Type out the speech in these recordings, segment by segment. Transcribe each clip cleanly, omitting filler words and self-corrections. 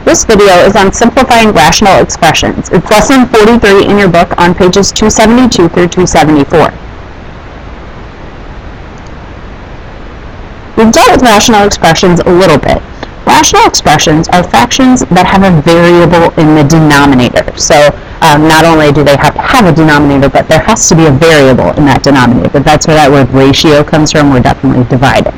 This video is on simplifying rational expressions. It's lesson 43 in your book on pages 272 through 274. We've dealt with rational expressions a little bit. Rational expressions are fractions that have a variable in the denominator. So not only do they have to have a denominator, but there has to be a variable in that denominator. That's where that word ratio comes from. We're definitely dividing.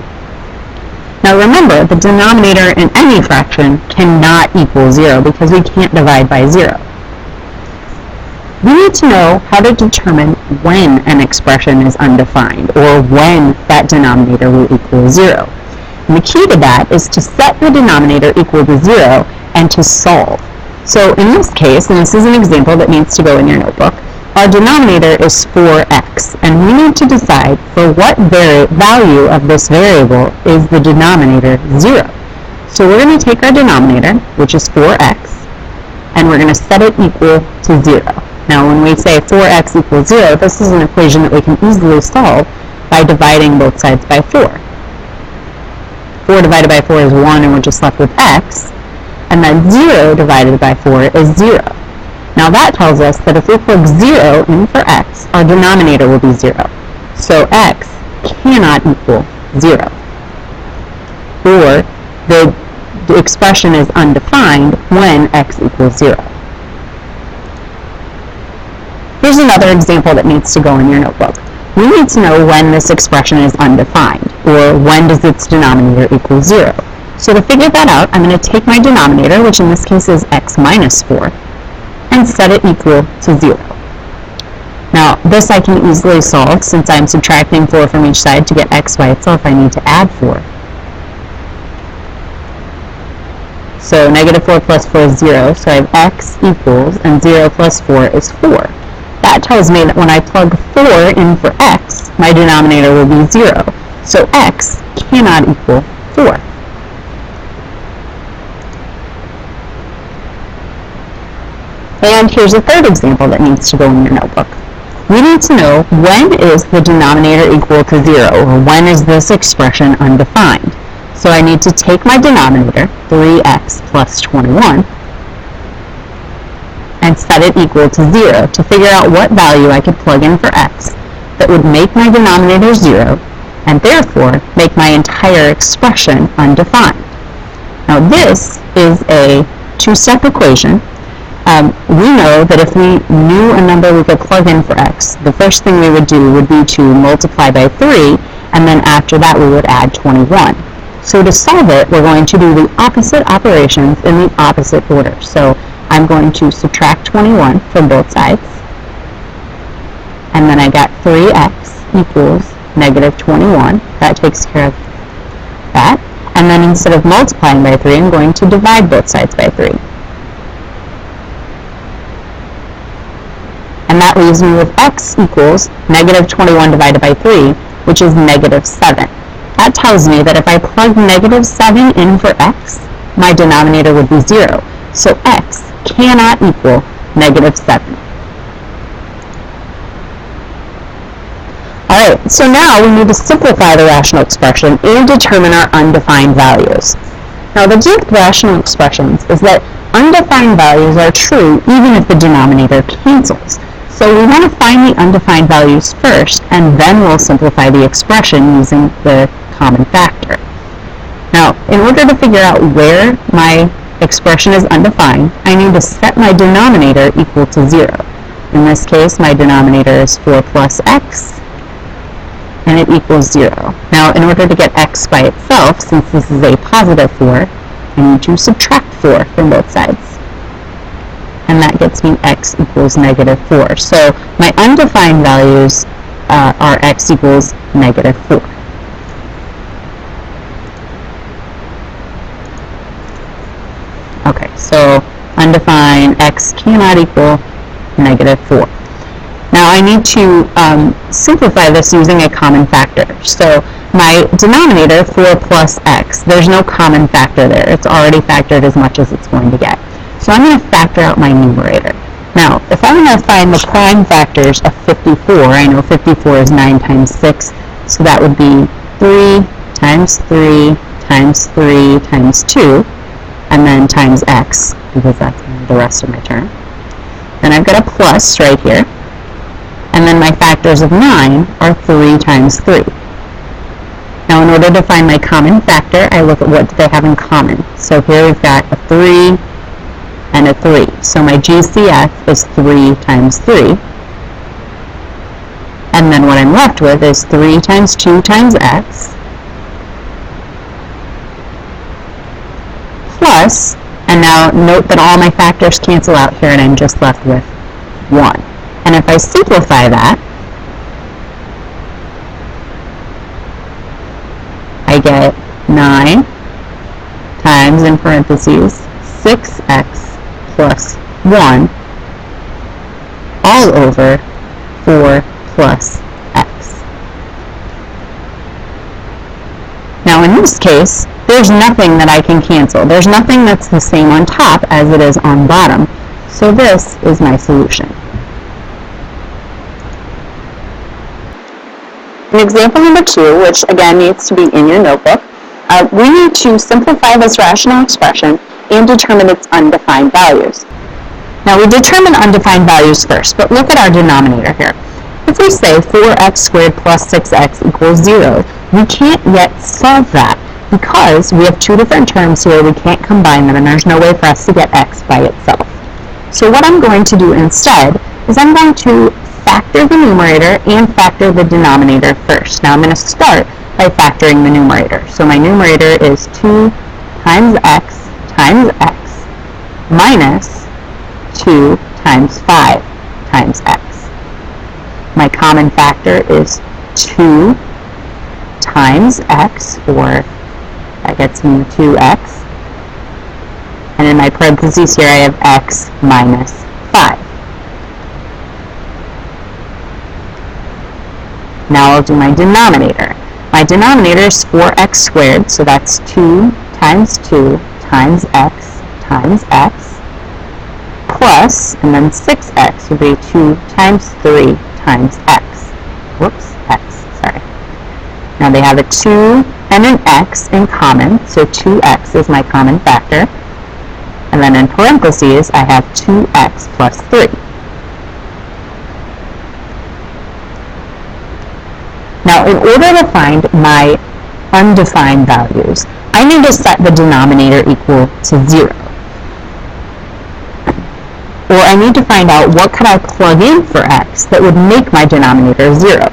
Now remember, the denominator in any fraction cannot equal 0 because we can't divide by 0. We need to know how to determine when an expression is undefined or when that denominator will equal 0. And the key to that is to set the denominator equal to 0 and to solve. So in this case, and this is an example that needs to go in your notebook, our denominator is 4x, and we need to decide for what value of this variable is the denominator 0. So we're going to take our denominator, which is 4x, and we're going to set it equal to 0. Now when we say 4x equals 0, this is an equation that we can easily solve by dividing both sides by 4. 4 divided by 4 is 1, and we're just left with x, and then 0 divided by 4 is 0. Now that tells us that if we plug 0 in for x, our denominator will be 0. So x cannot equal 0. Or the expression is undefined when x equals 0. Here's another example that needs to go in your notebook. We need to know when this expression is undefined, or when does its denominator equal 0. So to figure that out, I'm going to take my denominator, which in this case is x minus 4, and set it equal to 0. Now, this I can easily solve since I'm subtracting 4 from each side to get x by itself. I need to add 4. So negative 4 plus 4 is 0, so I have x equals, and 0 plus 4 is 4. That tells me that when I plug 4 in for x, my denominator will be 0. So x cannot equal 4. And here's a third example that needs to go in your notebook. We need to know when is the denominator equal to 0, or when is this expression undefined. So I need to take my denominator, 3x plus 21, and set it equal to 0 to figure out what value I could plug in for x that would make my denominator 0, and therefore make my entire expression undefined. Now this is a two-step equation. We know that if we knew a number we could plug in for x, the first thing we would do would be to multiply by 3, and then after that we would add 21. So to solve it, we're going to do the opposite operations in the opposite order. So I'm going to subtract 21 from both sides, and then I got 3x equals negative 21. That takes care of that. And then instead of multiplying by 3, I'm going to divide both sides by 3. And that leaves me with x equals negative 21 divided by 3, which is negative 7. That tells me that if I plug negative 7 in for x, my denominator would be 0. So x cannot equal negative 7. Alright, so now we need to simplify the rational expression and determine our undefined values. Now the deal with rational expressions is that undefined values are true even if the denominator cancels. So we want to find the undefined values first, and then we'll simplify the expression using the common factor. Now, in order to figure out where my expression is undefined, I need to set my denominator equal to 0. In this case, my denominator is 4 plus x, and it equals 0. Now, in order to get x by itself, since this is a positive 4, I need to subtract 4 from both sides. And that gets me x equals negative 4. So my undefined values are x equals negative 4. Okay, so undefined x cannot equal negative 4. Now I need to simplify this using a common factor. So my denominator, 4 plus x, there's no common factor there. It's already factored as much as it's going to get. So I'm going to factor out my numerator. Now, if I'm going to find the prime factors of 54, I know 54 is 9 times 6, so that would be 3 times 3 times 3 times 2. and then times x, because that's the rest of my term. Then I've got a plus right here, and then my factors of 9 are 3 times 3. Now in order to find my common factor, I look at what do they have in common. So here we've got a 3 and a 3. So my GCF is 3 times 3. And then what I'm left with is 3 times 2 times x plus, and now note that all my factors cancel out here and I'm just left with 1. And if I simplify that, I get 9 times, in parentheses, 6x plus 1 all over 4 plus x. Now in this case, there's nothing that I can cancel. There's nothing that's the same on top as it is on bottom. So this is my solution. In example number 2, which again needs to be in your notebook, we need to simplify this rational expression and determine its undefined values. Now we determine undefined values first, but look at our denominator here. If we say 4x squared plus 6x equals 0, we can't yet solve that because we have two different terms here, we can't combine them, and there's no way for us to get x by itself. So what I'm going to do instead is I'm going to factor the numerator and factor the denominator first. Now I'm going to start by factoring the numerator. So my numerator is 2 times x minus 2 times 5 times x. My common factor is 2 times x, or that gets me 2x. And in my parentheses here I have x minus 5. Now I'll do my denominator. My denominator is 4x squared, so that's 2 times 2 times x, plus, and then 6x would be 2 times 3 times x. Whoops, x, sorry. Now they have a 2 and an x in common, so 2x is my common factor. And then in parentheses, I have 2x plus 3. Now, in order to find my undefined values, I need to set the denominator equal to 0. Or I need to find out what could I plug in for x that would make my denominator 0.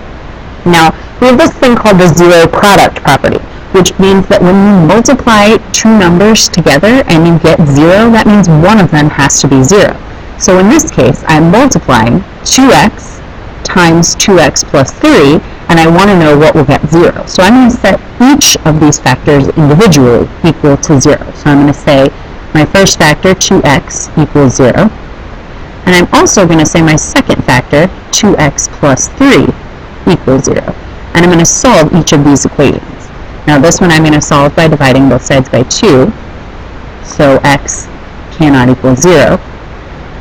Now, we have this thing called the zero product property, which means that when you multiply two numbers together and you get 0, that means one of them has to be 0. So in this case, I'm multiplying 2x times 2x plus 3, and I want to know what will get 0. So I'm going to set each of these factors individually equal to 0. So I'm going to say my first factor, 2x, equals 0. And I'm also going to say my second factor, 2x plus 3, equals 0. And I'm going to solve each of these equations. Now this one I'm going to solve by dividing both sides by 2. So x cannot equal 0.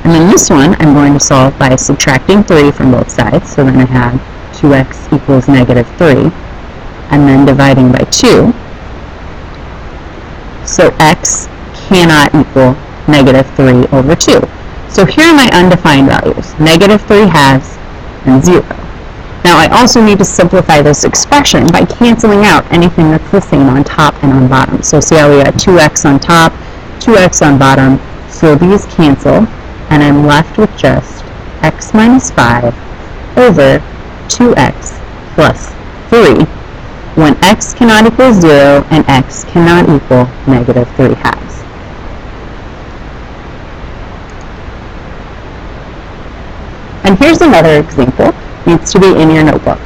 And then this one I'm going to solve by subtracting 3 from both sides. So then I have 2x equals negative 3. And then dividing by 2. So x cannot equal negative 3 over 2. So here are my undefined values, negative 3 halves and 0. Now I also need to simplify this expression by canceling out anything that's the same on top and on bottom. So see how we got 2x on top, 2x on bottom, so these cancel, and I'm left with just x minus 5 over 2x plus 3, when x cannot equal 0 and x cannot equal negative 3 halves. And here's another example. Needs to be in your notebook.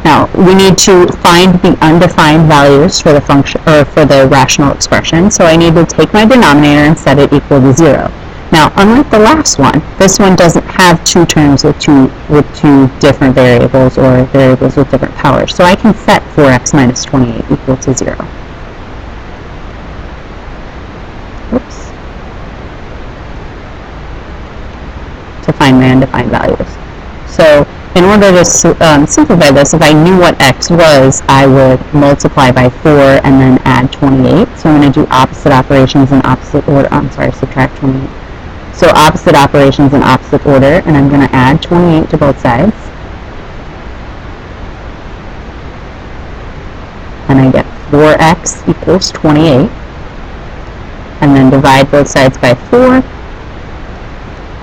Now, we need to find the undefined values for the function, or for the rational expression. So I need to take my denominator and set it equal to 0. Now, unlike the last one, this one doesn't have two terms with two different variables or variables with different powers. So I can set 4x minus 28 equal to 0. Oops. To find my undefined values. So in order to simplify this, if I knew what x was, I would multiply by 4 and then add 28. So I'm going to do opposite operations in opposite order. Subtract 28. So opposite operations in opposite order, and I'm going to add 28 to both sides. And I get 4x equals 28. And then divide both sides by 4.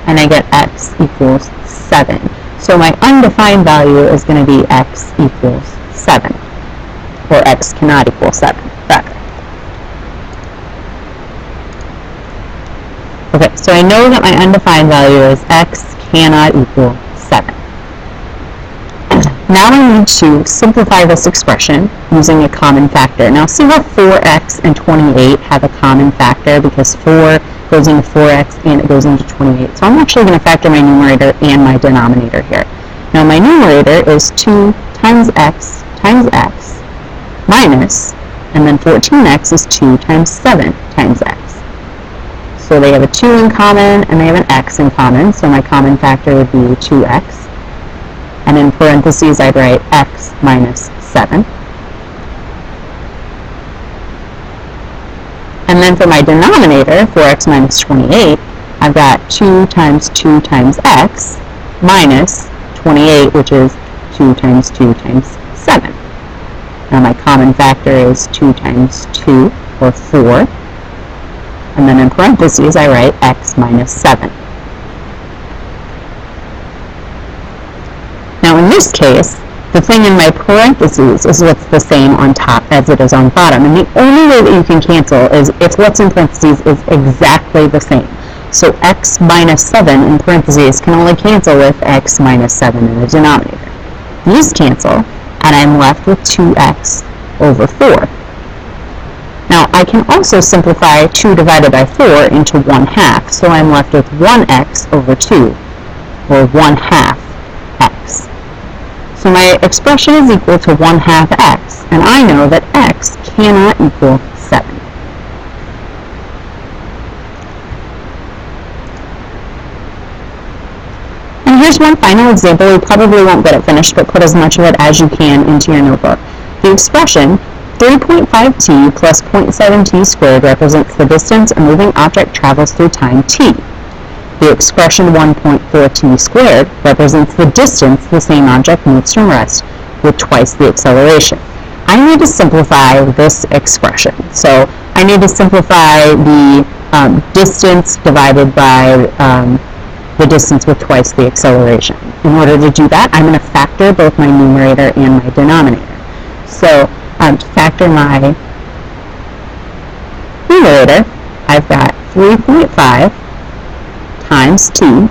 And I get x equals 7. So my undefined value is going to be x equals 7. Or x cannot equal 7, rather. Okay, so I know that my undefined value is x cannot equal 7. Now I need to simplify this expression using a common factor. Now see how 4x and 28 have a common factor because 4 goes into 4x and it goes into 28. So I'm actually going to factor my numerator and my denominator here. Now my numerator is 2 times x minus, and then 14x is 2 times 7 times x. So they have a 2 in common and they have an x in common, so my common factor would be 2x. And in parentheses I'd write x minus 7. And then for my denominator, 4x minus 28, I've got 2 times x minus 28, which is 2 times 7. Now my common factor is 2 times 2, or 4. And then in parentheses, I write x minus 7. Now in this case, the thing in my parentheses is what's the same on top as it is on bottom. And the only way that you can cancel is if what's in parentheses is exactly the same. So x minus 7 in parentheses can only cancel with x minus 7 in the denominator. These cancel, and I'm left with 2x over 4. Now I can also simplify 2 divided by 4 into 1/2, so I'm left with 1x over 2, or 1/2 x. So my expression is equal to 1/2 x, and I know that x cannot equal 7. And here's one final example. We probably won't get it finished, but put as much of it as you can into your notebook. The expression 3.5t plus 0.7t squared represents the distance a moving object travels through time t. The expression 1.4t squared represents the distance the same object moves from rest with twice the acceleration. I need to simplify this expression. So I need to simplify the distance divided by the distance with twice the acceleration. In order to do that, I'm going to factor both my numerator and my denominator. So to factor my numerator, I've got 3.5 times t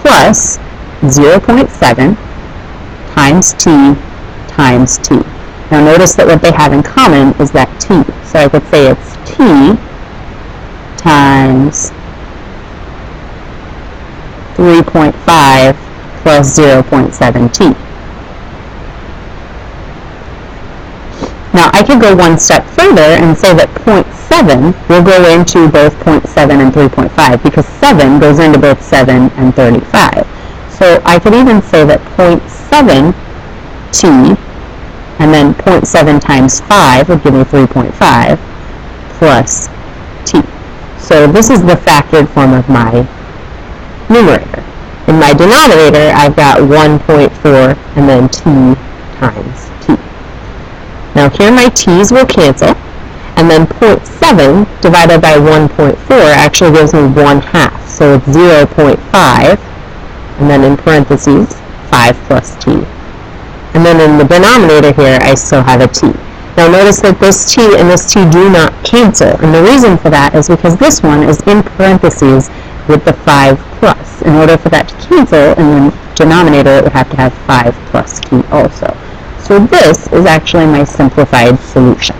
plus 0.7 times t times t. Now notice that what they have in common is that t. So I could say it's t times 3.5 plus 0.7t. Now I could go one step further and say that 0.7 will go into both 0.7 and 3.5 because 7 goes into both 7 and 35. So I could even say that 0.7t and then 0.7 times 5 would give me 3.5 plus t. So this is the factored form of my numerator. In my denominator, I've got 1.4 and then t times t. Now here my t's will cancel, and then 0.7 divided by 1.4 actually gives me 1/2. So it's 0.5, and then in parentheses, 5 plus t. And then in the denominator here, I still have a t. Now notice that this t and this t do not cancel, and the reason for that is because this one is in parentheses with the 5 plus. In order for that to cancel in the denominator, it would have to have 5 plus t also. So this is actually my simplified solution.